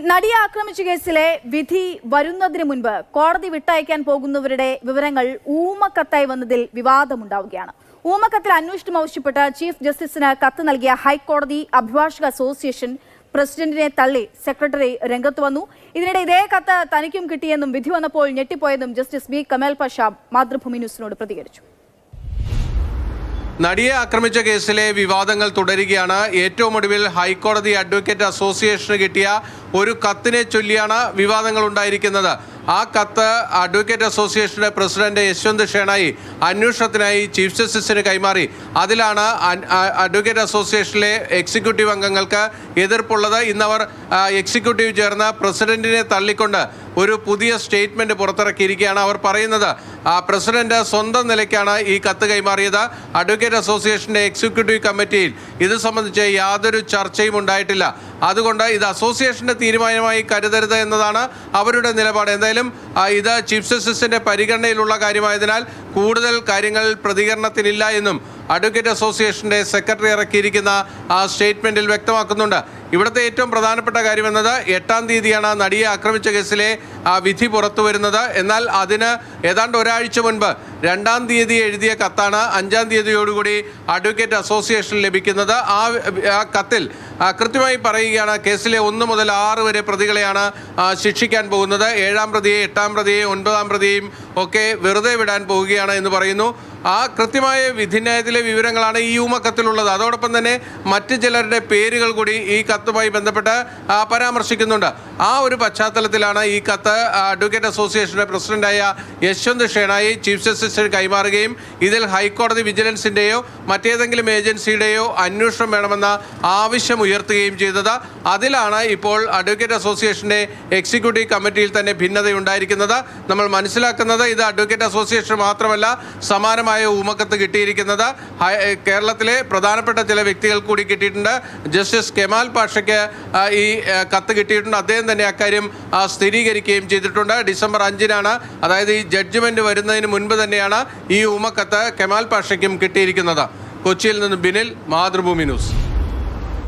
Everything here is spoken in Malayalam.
നടിയെ ആക്രമിച്ച കേസിലെ വിധി വരുന്നതിന് മുൻപ് കോടതി വിട്ടയക്കാൻ പോകുന്നവരുടെ വിവരങ്ങൾ ഊമക്കത്തായി വന്നതിൽ വിവാദമുണ്ടാവുകയാണ്. ഊമക്കത്തിൽ അന്വേഷണം ആവശ്യപ്പെട്ട് ചീഫ് ജസ്റ്റിസിന് കത്ത് നൽകിയ ഹൈക്കോടതി അഭിഭാഷക അസോസിയേഷൻ പ്രസിഡന്റിനെ തള്ളി സെക്രട്ടറി രംഗത്ത് വന്നു. ഇതിനിടെ ഇതേ കത്ത് തനിക്കും കിട്ടിയെന്നും വിധി വന്നപ്പോൾ ഞെട്ടിപ്പോയെന്നും ജസ്റ്റിസ് ബി കമാൽ പാഷ മാതൃഭൂമി ന്യൂസിനോട് പ്രതികരിച്ചു. നടിയെ ആക്രമിച്ച കേസിലെ വിവാദങ്ങൾ തുടരുകയാണ്. ഏറ്റവും ഒടുവിൽ ഹൈക്കോടതി അഡ്വക്കേറ്റ് അസോസിയേഷന് കിട്ടിയ ഒരു കത്തിനെ ചൊല്ലിയാണ് വിവാദങ്ങൾ ഉണ്ടായിരിക്കുന്നത്. ആ കത്ത് അഡ്വക്കേറ്റ് അസോസിയേഷന്റെ പ്രസിഡന്റ് യശ്വന്ത് ഷേണായി അന്വേഷണത്തിനായി ചീഫ് ജസ്റ്റിസിന് കൈമാറി. അതിലാണ് അഡ്വക്കേറ്റ് അസോസിയേഷനിലെ എക്സിക്യൂട്ടീവ് അംഗങ്ങൾക്ക് എതിർപ്പുള്ളത്. ഇന്നവർ എക്സിക്യൂട്ടീവ് ചേർന്ന് പ്രസിഡന്റിനെ തള്ളിക്കൊണ്ട് ഒരു പുതിയ സ്റ്റേറ്റ്മെന്റ് പുറത്തിറക്കിയിരിക്കുകയാണ്. അവർ പറയുന്നത് പ്രസിഡന്റ് സ്വന്തം നിലയ്ക്കാണ് ഈ കത്ത് കൈമാറിയത്. അഡ്വക്കേറ്റ് അസോസിയേഷന്റെ എക്സിക്യൂട്ടീവ് കമ്മിറ്റിയിൽ ഇത് സംബന്ധിച്ച് യാതൊരു ചർച്ചയും ഉണ്ടായിട്ടില്ല. അതുകൊണ്ട് ഇത് അസോസിയേഷന്റെ തീരുമാനമായി കരുതരുത് എന്നതാണ് അവരുടെ നിലപാട്. എന്തായാലും ഇത് ചീഫ് ജസ്റ്റിസിന്റെ പരിഗണനയിലുള്ള കാര്യമായതിനാൽ കൂടുതൽ കാര്യങ്ങൾ പ്രതികരണത്തിനില്ല എന്നും അഡ്വക്കേറ്റ് അസോസിയേഷന്റെ സെക്രട്ടറി ഇറക്കിയിരിക്കുന്ന ആ സ്റ്റേറ്റ്മെന്റിൽ വ്യക്തമാക്കുന്നുണ്ട്. ഇവിടുത്തെ ഏറ്റവും പ്രധാനപ്പെട്ട കാര്യമെന്നത് 8-ാം തീയതിയാണ് നടിയെ ആക്രമിച്ച കേസിലെ വിധി പുറത്തു വരുന്നത്. എന്നാൽ അതിന് ഏതാണ്ട് ഒരാഴ്ച മുൻപ് 2-ാം തീയതി എഴുതിയ കത്താണ് 5-ാം തീയതിയോടുകൂടി അഡ്വക്കേറ്റ് അസോസിയേഷൻ ലഭിക്കുന്നത്. ആ കത്തിൽ കൃത്യമായി പറയുകയാണ് കേസിലെ 1 മുതൽ 6 വരെ പ്രതികളെയാണ് ശിക്ഷിക്കാൻ പോകുന്നത്. 7-ാം പ്രതിയെ, 8-ാം പ്രതിയെ, 9-ാം പ്രതിയെയും ഒക്കെ വെറുതെ വിടാൻ പോവുകയാണ് എന്ന് പറയുന്നു. ആ കൃത്യമായ വിധിന്യായത്തിലെ വിവരങ്ങളാണ് ഈ ഊമക്കത്തിലുള്ളത്. അതോടൊപ്പം തന്നെ മറ്റ് ചിലരുടെ പേരുകൾ കൂടി ഈ കത്തുമായി ബന്ധപ്പെട്ട് പരാമർശിക്കുന്നുണ്ട്. ആ ഒരു പശ്ചാത്തലത്തിലാണ് ഈ കത്ത് അഡ്വക്കേറ്റ് അസോസിയേഷന്റെ പ്രസിഡന്റായ യശ്വന്ത് ഷേണായി ചീഫ് ജസ്റ്റിസിന് കൈമാറുകയും ഇതിൽ ഹൈക്കോടതി വിജിലൻസിന്റെയോ മറ്റേതെങ്കിലും ഏജൻസിയുടെയോ അന്വേഷണം വേണമെന്ന ആവശ്യം ഉയർത്തുകയും ചെയ്തത്. അതിലാണ് ഇപ്പോൾ അഡ്വക്കേറ്റ് അസോസിയേഷന്റെ എക്സിക്യൂട്ടീവ് കമ്മിറ്റിയിൽ തന്നെ ഭിന്നതയുണ്ടായിരിക്കുന്നത്. നമ്മൾ മനസ്സിലാക്കുന്നത് ഇത് അഡ്വക്കേറ്റ് അസോസിയേഷൻ മാത്രമല്ല, സമാനമായ ഊമക്കത്ത് കിട്ടിയിരിക്കുന്നത് കേരളത്തിലെ പ്രധാനപ്പെട്ട ചില വ്യക്തികൾ കൂടി കിട്ടിയിട്ടുണ്ട്. ജസ്റ്റിസ് കെമാൽ പാഷയ്ക്ക് ഈ കത്ത് കിട്ടിയിട്ടുണ്ട്. അദ്ദേഹം തന്നെ അക്കാര്യം സ്ഥിരീകരിക്കുകയും ചെയ്തിട്ടുണ്ട്. ഡിസംബർ 5-നാണ്, അതായത് ഈ ജഡ്ജ്മെന്റ് വരുന്നതിന് മുൻപ് തന്നെയാണ് ഈ ഊമക്കത്ത് കെമാൽ പാഷയ്ക്കും കിട്ടിയിരിക്കുന്നത്. കൊച്ചിയിൽ നിന്ന് ബിനിൽ, മാതൃഭൂമി ന്യൂസ്.